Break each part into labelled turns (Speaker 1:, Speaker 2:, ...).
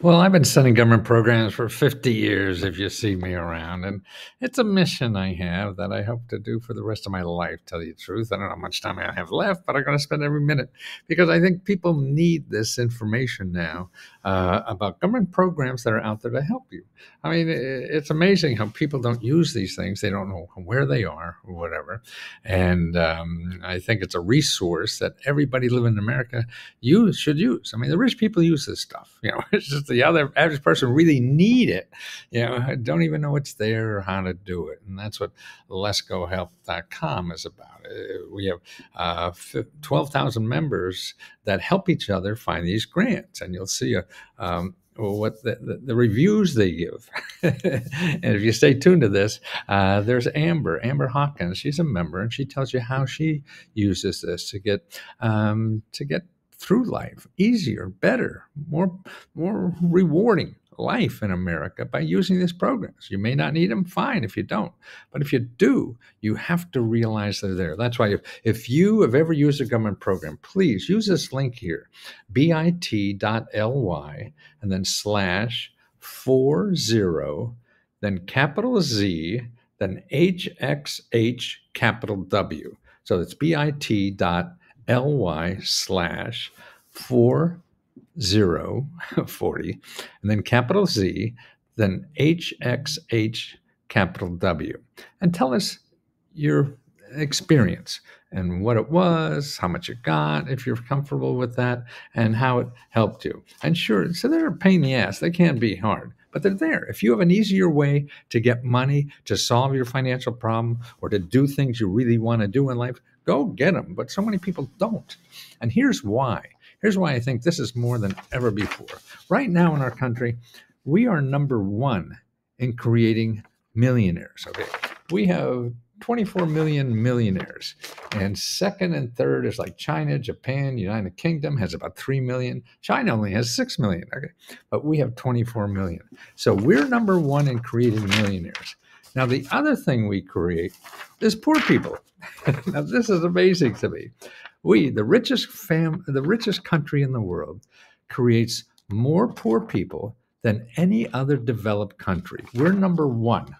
Speaker 1: Well, I've been studying government programs for 50 years, if you see me around, and it's a mission I have that I hope to do for the rest of my life, tell you the truth. I don't know how much time I have left, but I'm going to spend every minute because I think people need this information now about government programs that are out there to help you. I mean, it's amazing how people don't use these things. They don't know where they are or whatever. And I think it's a resource that everybody living in America should use. I mean, the rich people use this stuff. It's just the other average person really need it. Don't even know it's there or how to do it, and that's what letsgohelp.com is about. We have 12,000 members that help each other find these grants, and you'll see what the reviews they give. And if you stay tuned to this, there's Amber Hawkins. She's a member, and she tells you how she uses this to get through life easier, better, more rewarding life in America by using these programs. You may not need them, fine if you don't. But if you do, you have to realize they're there. That's why if you have ever used a government program, please use this link here, bit.ly, and then /40, then capital Z, then HXH capital W. So it's bit.ly/4040, and then capital Z, then HXH capital W. And tell us your experience and what it was, how much it got, if you're comfortable with that, and how it helped you. And sure, so they're a pain in the ass. They can be hard, but they're there. If you have an easier way to get money, to solve your financial problem, or to do things you really want to do in life, go get them. But so many people don't. And here's why. Here's why I think this is more than ever before. Right now in our country, we are number one in creating millionaires. Okay, we have 24 million millionaires, and second and third is like China, Japan, United Kingdom has about 3 million. China only has 6 million. Okay, but we have 24 million. So we're number one in creating millionaires. Now, the other thing we create is poor people. Now, this is amazing to me. We, the richest country in the world, creates more poor people than any other developed country. We're number one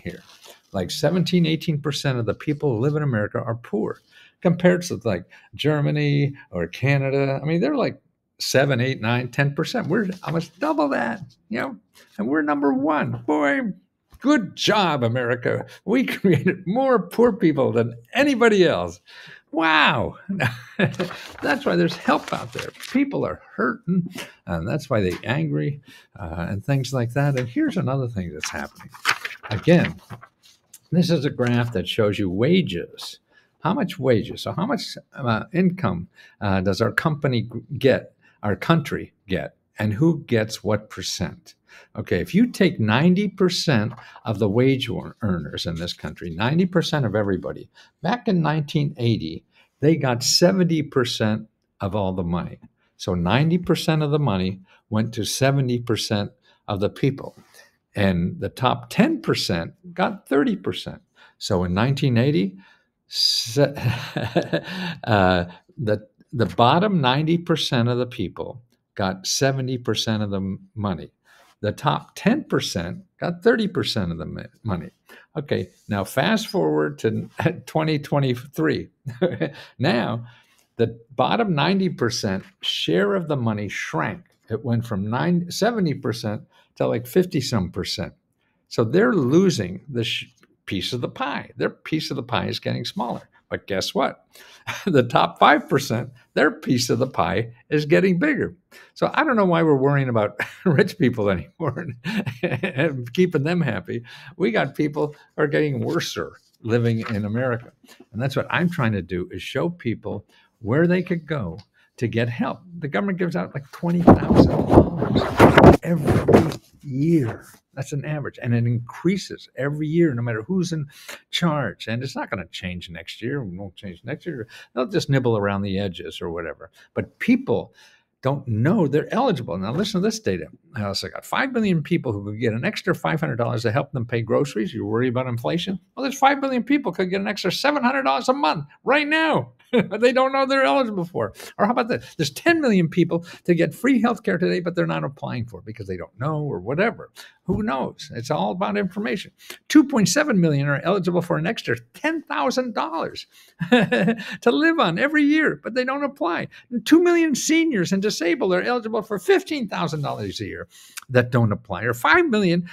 Speaker 1: here. Like 17, 18% of the people who live in America are poor compared to like Germany or Canada. I mean, they're like 7, 8, 9, 10%. We're almost double that, and we're number one. Boy, good job, America. We created more poor people than anybody else. Wow. That's why there's help out there. People are hurting, and that's why they're angry and things like that. And here's another thing that's happening. Again, this is a graph that shows you wages. How much wages? So how much income does our country get, and who gets what percent? Okay, if you take 90% of the wage earners in this country, 90% of everybody, back in 1980, they got 70% of all the money. So 90% of the money went to 70% of the people. And the top 10% got 30%. So in 1980, the bottom 90% of the people got 70% of the money. The top 10% got 30% of the money. Okay, now fast forward to 2023. Now, the bottom 90% share of the money shrank. It went from 70% to like 50-some%. So they're losing the piece of the pie. Their piece of the pie is getting smaller. But guess what? The top 5%, their piece of the pie is getting bigger. So I don't know why we're worrying about rich people anymore and keeping them happy. We got people who are getting worser living in America. And that's what I'm trying to do, is show people where they could go to get help. The government gives out like $20,000 every year. That's an average. And it increases every year, no matter who's in charge. And it's not going to change next year. It won't change next year. They'll just nibble around the edges or whatever. But people don't know they're eligible. Now, listen to this data. I also got 5 million people who could get an extra $500 to help them pay groceries. You worry about inflation? Well, there's 5 million people could get an extra $700 a month right now. They don't know they're eligible for. Or how about this? There's 10 million people to get free health care today, but they're not applying for it because they don't know or whatever. Who knows? It's all about information. 2.7 million are eligible for an extra $10,000 to live on every year, but they don't apply. And 2 million seniors and disabled are eligible for $15,000 a year that don't apply. Or 5 million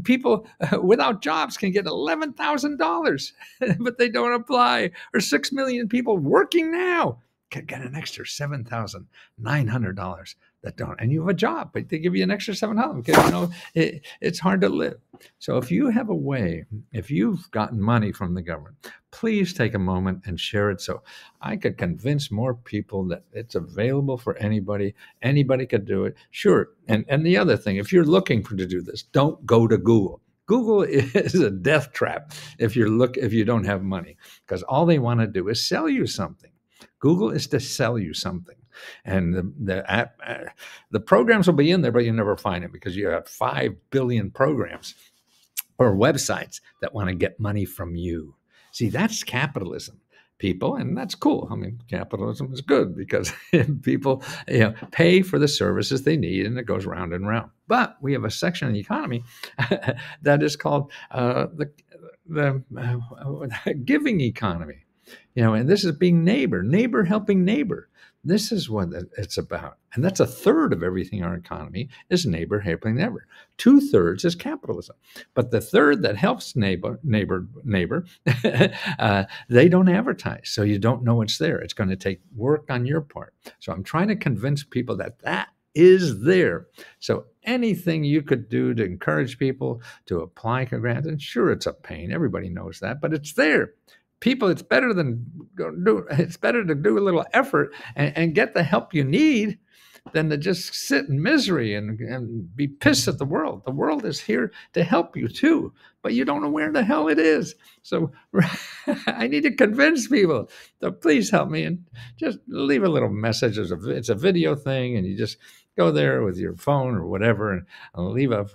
Speaker 1: people without jobs can get $11,000, but they don't apply. Or 6 million people working now can get an extra $7,900 that don't. And you have a job, but they give you an extra $700 because it's hard to live. So if you have a way, if you've gotten money from the government, please take a moment and share it so I could convince more people that it's available for anybody. Anybody could do it. Sure. And the other thing, if you're looking to do this, don't go to Google. Google is a death trap if you don't have money, because all they want to do is sell you something. Google is to sell you something. And the programs will be in there, but you never find it because you have 5 billion programs or websites that want to get money from you. See, that's capitalism, people, and that's cool. I mean, capitalism is good because people pay for the services they need, and it goes round and round. But we have a section of the economy that is called the giving economy. And this is being neighbor helping neighbor. This is what it's about. And that's a third of everything in our economy is neighbor helping neighbor. 2/3 is capitalism. But the third that helps neighbor, they don't advertise. So you don't know it's there. It's going to take work on your part. So I'm trying to convince people that is there. So anything you could do to encourage people to apply for grants, and sure, it's a pain. Everybody knows that, but it's there. People, it's better to do a little effort and get the help you need than to just sit in misery and be pissed at the world. The world is here to help you too, but you don't know where the hell it is. So I need to convince people. So please help me and just leave a little message. It's a video thing, and you just go there with your phone or whatever and leave a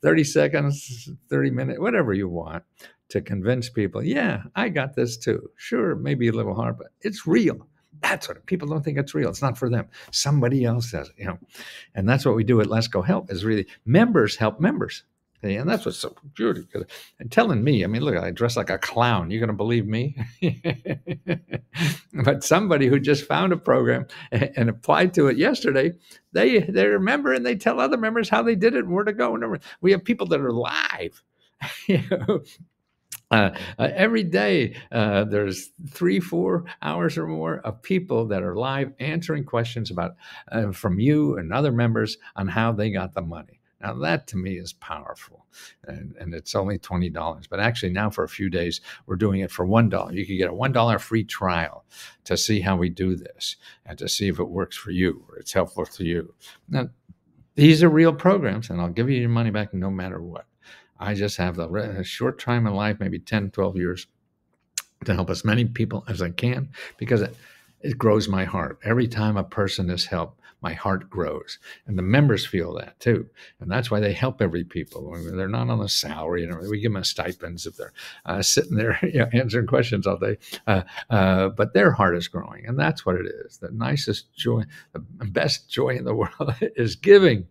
Speaker 1: 30 seconds, 30 minutes, whatever you want, to convince people, yeah, I got this too. Sure, maybe a little hard, but it's real. That's what people don't think it's real. It's not for them. Somebody else does it, And that's what we do at Let's Go Help is really members help members. Okay? And that's what's so good. And telling me, I mean, look, I dress like a clown. You're going to believe me? But somebody who just found a program and applied to it yesterday, they're a member and they tell other members how they did it and where to go. And we have people that are live. Every day, there's 3-4 hours or more of people that are live answering questions about from you and other members on how they got the money. Now, that to me is powerful, and it's only $20. But actually now for a few days, we're doing it for $1. You can get a $1 free trial to see how we do this and to see if it works for you or it's helpful to you. Now, these are real programs, and I'll give you your money back no matter what. I just have a short time in life, maybe 10, 12 years, to help as many people as I can, because it grows my heart. Every time a person is helped, my heart grows. And the members feel that too. And that's why they help every people. They're not on a salary. We give them stipends if they're sitting there answering questions all day. But their heart is growing. And that's what it is. The nicest joy, the best joy in the world is giving.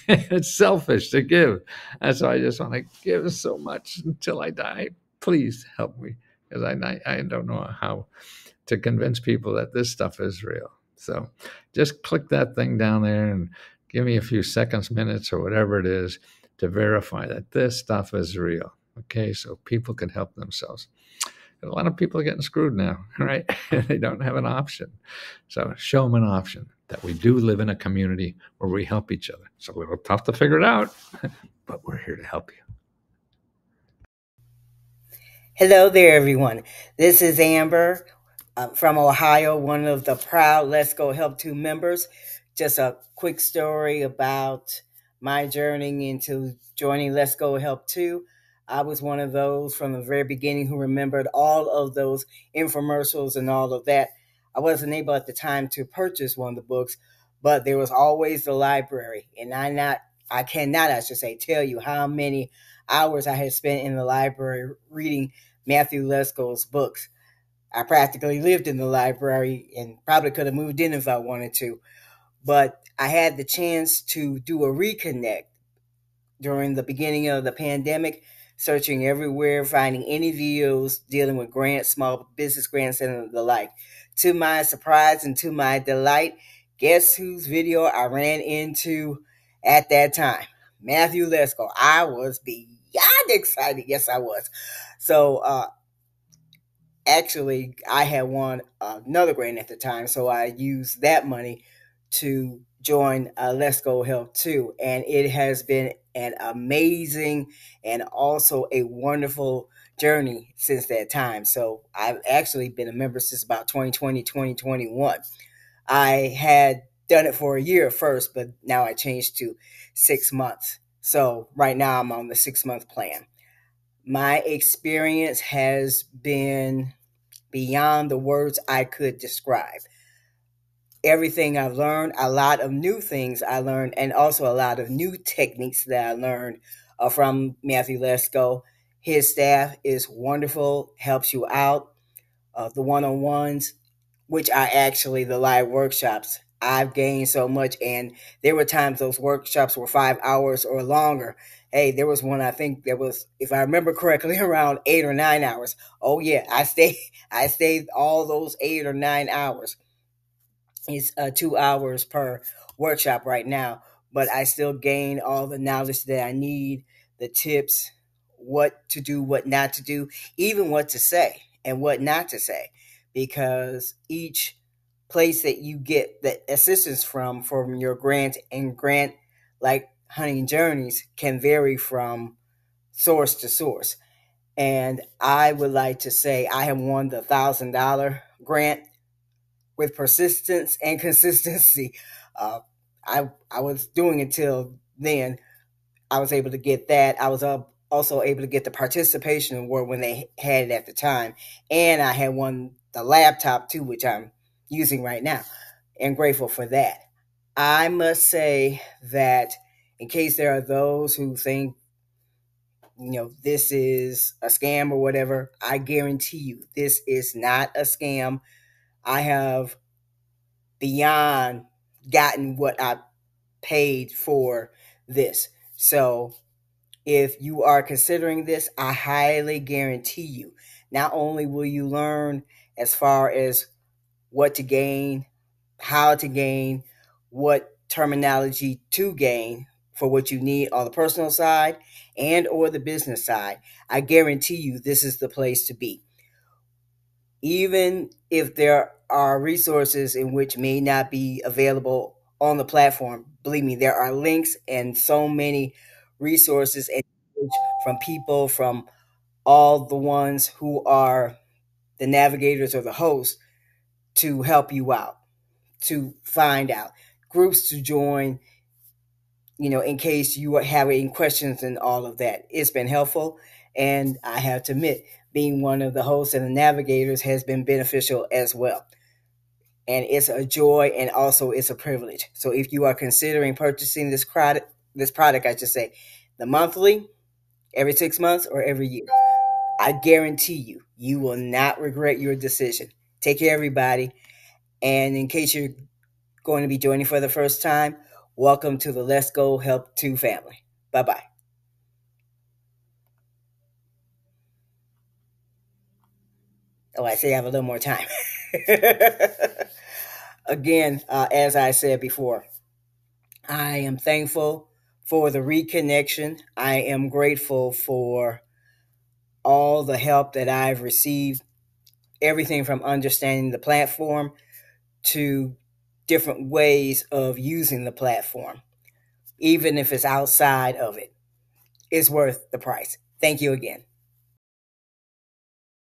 Speaker 1: It's selfish to give. And so I just want to give so much until I die. Please help me, because I don't know how to convince people that this stuff is real. So just click that thing down there and give me a few seconds, minutes, or whatever it is to verify that this stuff is real. Okay, so people can help themselves. A lot of people are getting screwed now, right? They don't have an option. So show them an option that we do live in a community where we help each other. It's a little tough to figure it out, but we're here to help you.
Speaker 2: Hello there, everyone. This is Amber from Ohio, one of the proud Let's Go Help 2 members. Just a quick story about my journey into joining Let's Go Help 2. I was one of those from the very beginning who remembered all of those infomercials and all of that. I wasn't able at the time to purchase one of the books, but there was always the library, and I cannot, I should say, tell you how many hours I had spent in the library reading Matthew Lesko's books. I practically lived in the library and probably could have moved in if I wanted to, but I had the chance to do a reconnect during the beginning of the pandemic, searching everywhere, finding any videos dealing with grants, small business grants, and the like. To my surprise and to my delight, guess whose video I ran into at that time? Matthew Lesko. I was beyond excited. Yes, I was. So, actually, I had won another grant at the time, so I used that money to join Let's Go Help too, and it has been an amazing and also a wonderful journey since that time. So I've actually been a member since about 2020, 2021. I had done it for a year first, but now I changed to 6 months. So right now I'm on the 6 month plan. My experience has been beyond the words I could describe. Everything I've learned, a lot of new things I learned, and also a lot of new techniques that I learned from Matthew Lesko. His staff is wonderful, helps you out. The one on ones, which are actually the live workshops, I've gained so much. And there were times those workshops were 5 hours or longer. Hey, there was one I think that was, if I remember correctly, around 8 or 9 hours. Oh yeah, I stayed all those 8 or 9 hours. It's 2 hours per workshop right now, but I still gain all the knowledge that I need, the tips, what to do, what not to do, even what to say and what not to say, because each place that you get the assistance from your grant and grant like hunting journeys can vary from source to source. And I would like to say I have won the $1,000 grant with persistence and consistency. Uh, I was doing it till then. I was able to get that. I was also able to get the participation award when they had it at the time, and I had won the laptop too, which I'm using right now, and grateful for that. I must say that in case there are those who think this is a scam or whatever, I guarantee you this is not a scam. I have beyond gotten what I paid for this. So if you are considering this, I highly guarantee you, not only will you learn as far as what to gain, how to gain, what terminology to gain for what you need on the personal side and or the business side, I guarantee you this is the place to be. Even if there are resources in which may not be available on the platform, believe me, there are links and so many resources and from people from all the ones who are the navigators or the hosts to help you out, to find out groups to join, in case you are having questions and all of that. It's been helpful. And I have to admit, being one of the hosts and the navigators has been beneficial as well. And it's a joy and also it's a privilege. So if you are considering purchasing this product, I should say, the monthly, every 6 months, or every year, I guarantee you, you will not regret your decision. Take care, everybody. And in case you're going to be joining for the first time, welcome to the Let's Go Help 2 family. Bye-bye. Oh, I say I have a little more time. Again, as I said before, I am thankful for the reconnection. I am grateful for all the help that I've received, everything from understanding the platform to different ways of using the platform, even if it's outside of it. It's worth the price. Thank you again.